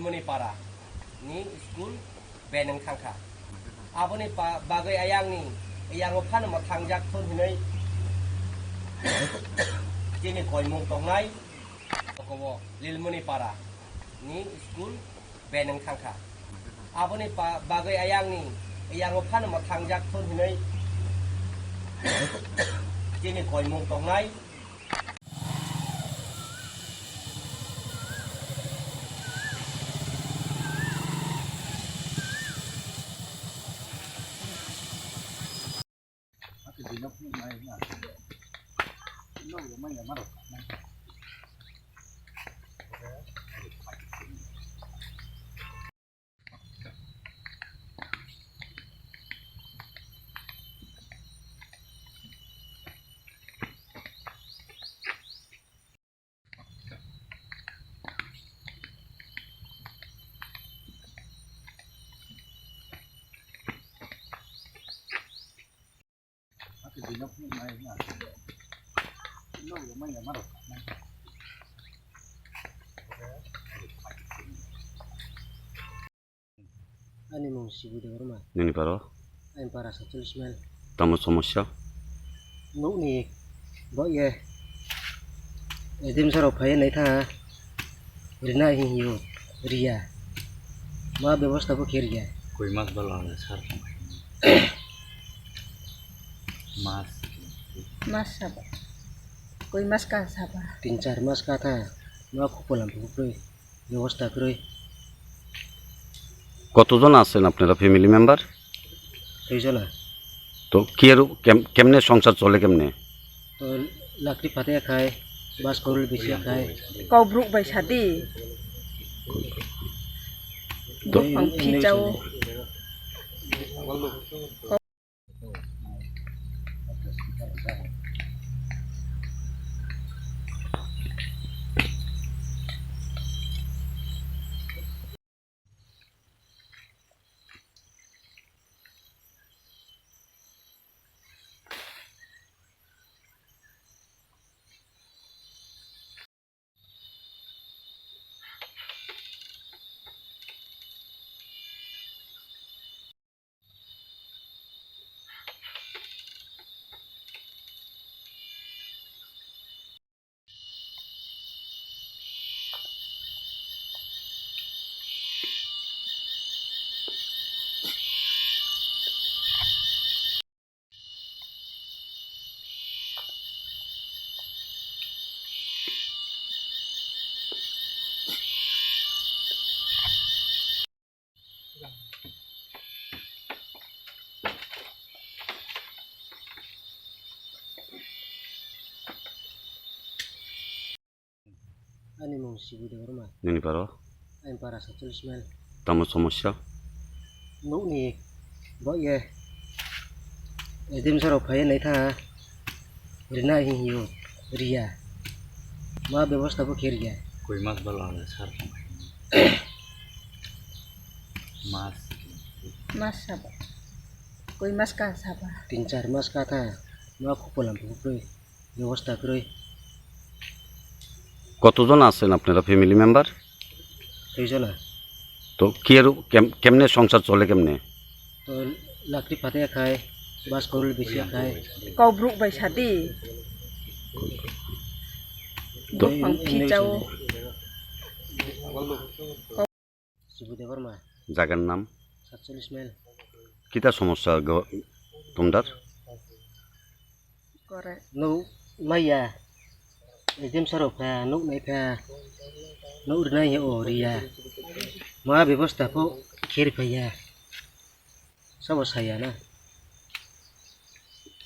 Lilmoni para ni school benang thangkha aboni bagai ayang ni ayang phan ma thangjak thon hinai jini koimung tongnai ko Lilmoni para ni school benang thangkha aboni bagai ayang ni ayang phan ma thangjak thon hinai jini koimung tongnai Ani mong sibu de rumah. Nini paro? Ain para satu Ismail. Tamu সমস্যা? Nụ ni, bo ye. Edim saro phai nai tha. Rina hi hiu. Ria. Ma ব্যবস্থা ko khiria. कोई मास वाला है sir मास Mas apa? Koi mas ka apa? 3-4 mas ka tha. Ma খুপলাম খুপরে ব্যবস্থা করে কতজন আছেন আপনারা ফ্যামিলি মেম্বার? এইজনা তো কি আর কেমনে সংসার চলে কেমনে? তো লাকড়ি ফাতে খায় বাস করল বেশি খায় Kau bruk bai sadi. তো Ang pijau. Ani mong sibu de rumah. Nini paro? Ain para satu Ismail. Tamu সমস্যা? Nụ ni, bo ye. Edim saro phai nai tha. Rina hi hiu. Ria. Ma ব্যবস্থা ko khiria. कोई मास वाला है sir मास Mas apa? Koi mas ka apa? 3-4 mas ka tha. Ma খুপলাম খুপরে ব্যবস্থা করে কতজন আছেন আপনারা ফ্যামিলি মেম্বার? এইজনা তো কি আর কেমনে সংসার চলে কেমনে? তো লাকড়ি ফাতে খায় বাস করল বেশি খায় Kau bruk bai sadi. তো Ang pijau. sibu de barma জায়গার নাম 47 মাইল কিটা সমস্যা তোমরার? Korek. nụ maya edim saro pha nụ nai pha nụ nai hi oria ma ব্যবস্থা ko khir phaya sab saya na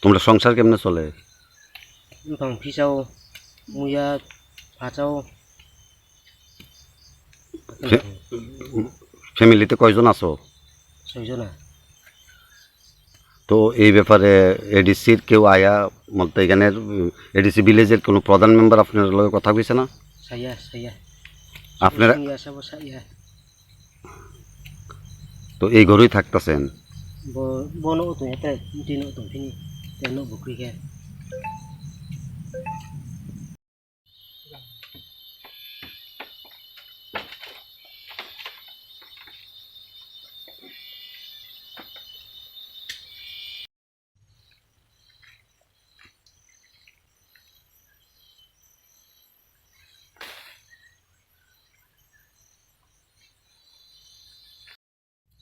তোমরা সংসার কেমনে চলে? phang phisau muya phachau ফ্যামিলিতে কয়জন আছো? 6 জনা তো এই ব্যাপারে এডিসির কেউ আয়া বলতে এখানের এডিসি ভিলেজের কোনো প্রধান মেম্বার আপনার লগে কথা কইছে না? saya আপনারা ya sab saya তো এই ঘরেই থাকতেছেন? bo no to eta tino to thini teno bukri ke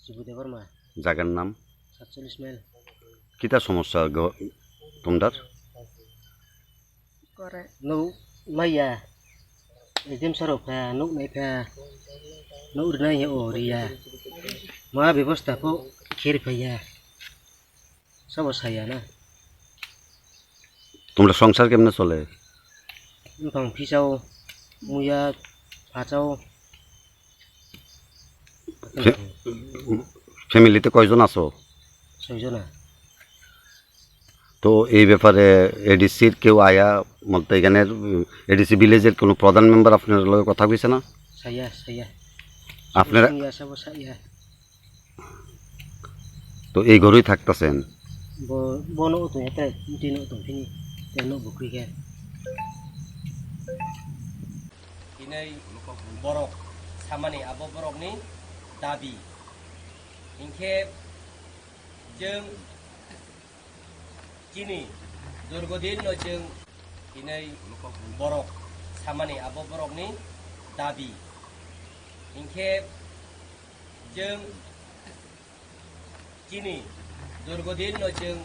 Jibuti Burma, জায়গার নাম 47 mail. কিতা সমস্যা তোমরা Kore. Nụ maya. Item sarok pha nụ này pha nụ này hiểu ổ đi à. Mà bị boss ta po kher phải à. Sao boss hay à na. তোমরা সংসার কেমনে চলে Phòng phi sau muya pha sau. ফ্যামিলিতে কয়জন আছো Soi cho na. তো এই ব্যাপারে এডিসির কেউ আয়া বলতে এখানের এডিসি ভিলেজের কোনো প্রধান মেম্বার আপনার লগে কথা কইছে না Saya. আপনারা Muya sao boss saya. তো এই ঘরেই থাকতেছেন Bo nụ tụi nhé tệ. Đi nụ tụi phi. Để nụ bục quy khe. Ini borok samani abo borok ni dabi ingke jeng kini durgodin no jeng ini borok samani abo borok ni dabi ingke jeng kini durgodin no jeng